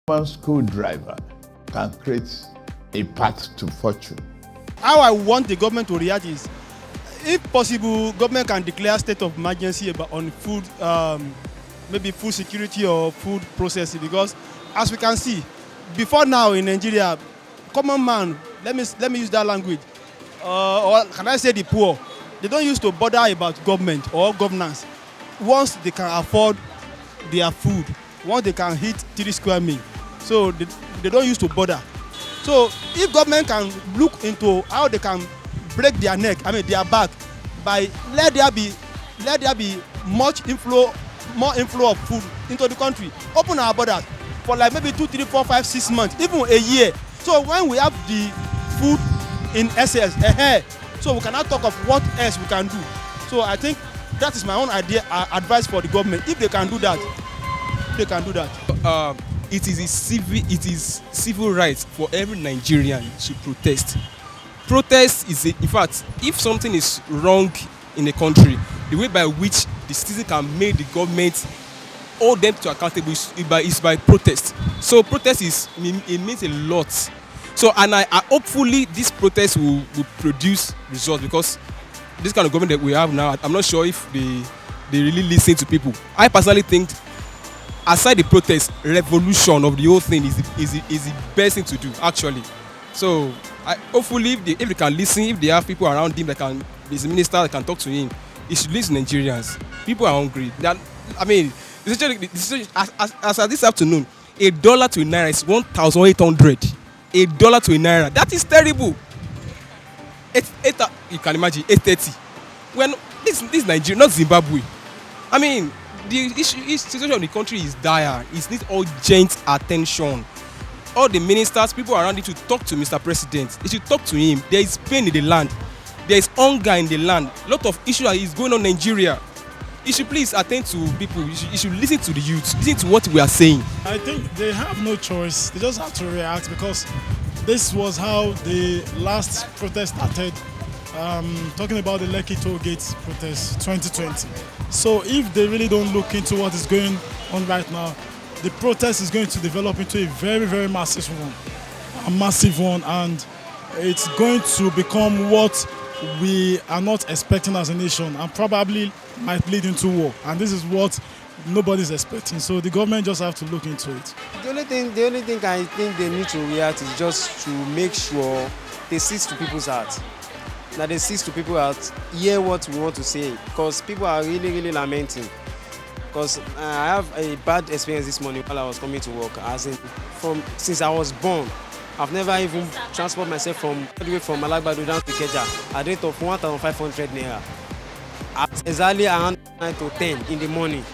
One screwdriver can create a path to fortune. How I want the government to react is, if possible, government can declare state of emergency on food, maybe food security or food processing, because as we can see, before now in Nigeria, common man, let me use that language, or can I say the poor, they don't used to bother about government or governance. Once they can afford their food, once they can hit 3 square meal, so they don't used to bother. So if government can look into how they can break their neck, their back, by let there be more inflow of food into the country, open our borders for like maybe 2, 3, 4, 5, 6 months, even a year. So when we have the food in excess, so we cannot talk of what else we can do. So I think that is my own advice for the government. If they can do that, they can do that. It is civil rights for every Nigerian to protest. Protest is, in fact, if something is wrong in a country, the way by which the citizen can make the government hold them to accountable is by protest. So protest it means a lot. So and I hopefully this protest will produce results, because this kind of government that we have now, I'm not sure if they really listen to people. I personally think, aside the protest, revolution of the whole thing is the best thing to do, actually. So hopefully if they can listen, if they have people around him that can, there's a minister that can talk to him, he should listen to Nigerians. People are hungry. As of this afternoon, $1 to a naira is 1,800. $1 to a naira. That is terrible. You can imagine 830. When this Nigeria, not Zimbabwe. The situation of the country is dire. It needs urgent attention. All the ministers, people around it, to talk to Mr. President. They should talk to him. There is pain in the land. There is hunger in the land. A lot of issues is going on in Nigeria. You should please attend to people. You should listen to the youth. Listen to what we are saying. I think they have no choice. They just have to react, because this was how the last protest started. Talking about the Lekki Toll Gate protest 2020. So if they really don't look into what is going on right now, the protest is going to develop into a very, very massive one, and it's going to become what we are not expecting as a nation, and probably might lead into war. And this is what nobody's expecting. So the government just have to look into it. The only thing I think they need to react is just to make sure they seize to people's hearts. That they seize to people's hearts, hear what we want to say, because people are really, really lamenting. Because I have a bad experience this morning while I was coming to work. Since I was born, I've never even transported myself from Alagbado down to Ikeja at the rate of 1,500 naira. As early around 9 to 10 in the morning.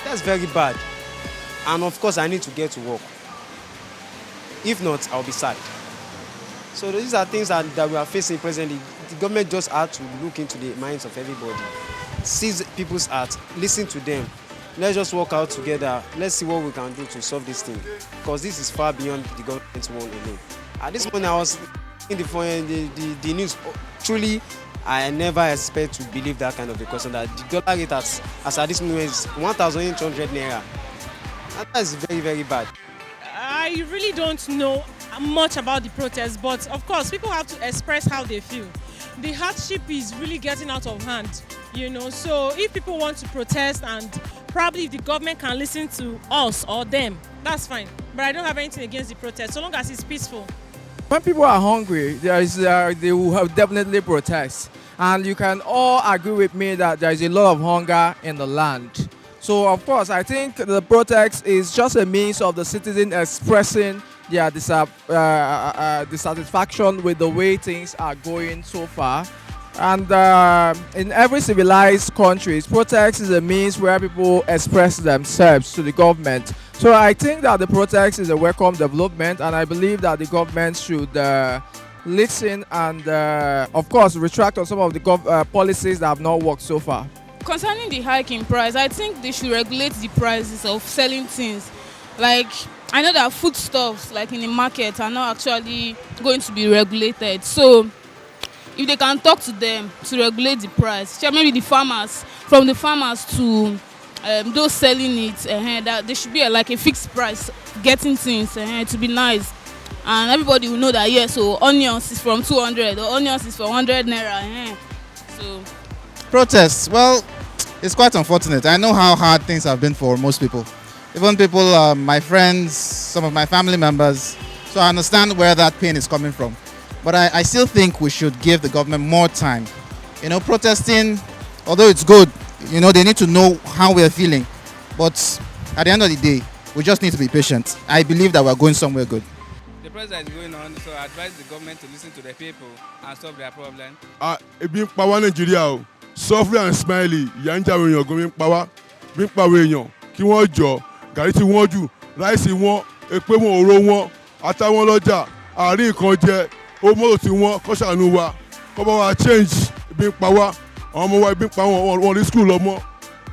That's very bad. And of course, I need to get to work. If not, I'll be sacked. So these are things that we are facing presently. The government just had to look into the minds of everybody. Seize people's hearts, listen to them. Let's just work out together. Let's see what we can do to solve this thing. Because this is far beyond the government's one alone. At this point, I was in the news. Truly, I never expect to believe that kind of a question, that the dollar rate as at this moment is 1,800 naira. That is very, very bad. I really don't know much about the protest, but of course, people have to express how they feel. The hardship is really getting out of hand, so if people want to protest, and probably if the government can listen to us or them, that's fine. But I don't have anything against the protest, so long as it's peaceful. When people are hungry, they will have definitely protest. And you can all agree with me that there is a lot of hunger in the land. So of course, I think the protest is just a means of the citizen expressing their dissatisfaction with the way things are going so far. And in every civilized country, protest is a means where people express themselves to the government. So I think that the protest is a welcome development, and I believe that the government should listen and, of course, retract on some of the policies that have not worked so far. Concerning the hike in price, I think they should regulate the prices of selling things. Like, I know that foodstuffs, like in the market, are not actually going to be regulated. So if they can talk to them to regulate the price, maybe from the farmers to those selling it, that there should be like a fixed price getting things to be nice, and everybody will know that yes, so onions is from 200 or onions is for 100 naira. So Protests, well, it's quite unfortunate. I know how hard things have been for most people, even people, my friends, some of my family members, so I understand where that pain is coming from. But I still think we should give the government more time. You know, protesting, although it's good, you know, they need to know how we're feeling. But at the end of the day, we just need to be patient. I believe that we're going somewhere good. The process is going on, so I advise the government to listen to the people and solve their problem. Ebi ń pa wá Nàìjíríà o, Suffering and Smiley, ìyà ń jẹ àwọn èèyàn gan bí ń pa wá, bí ń pa àwọn èèyàn kí wọ́n jọ, gàrí ti wọ́n jù, ráìsì wọ́n, èpè wọn, òró wọn, ata wọn lọ́jà, àárín nǹkan jẹ, ó mọ́tò tí wọ́n kọ́ ṣàánú wa, kọ́ bá wa change, ebi ń pa wá, àwọn ọmọ wa ebi ń pa wọn ní school lọ́mọ,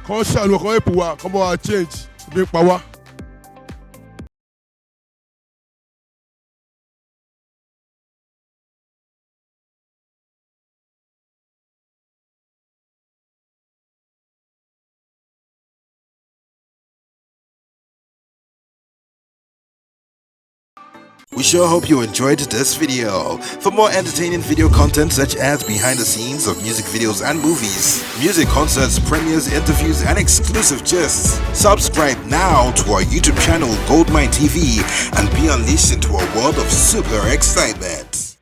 kọ́ ṣàánú wa, kọ́ èpò wa, kọ́ bá wa change, ebi ń pa wá. We sure hope you enjoyed this video. For more entertaining video content such as behind the scenes of music videos and movies, music concerts, premieres, interviews, and exclusive gists, subscribe now to our YouTube channel Goldmyne TV and be unleashed into a world of super excitement.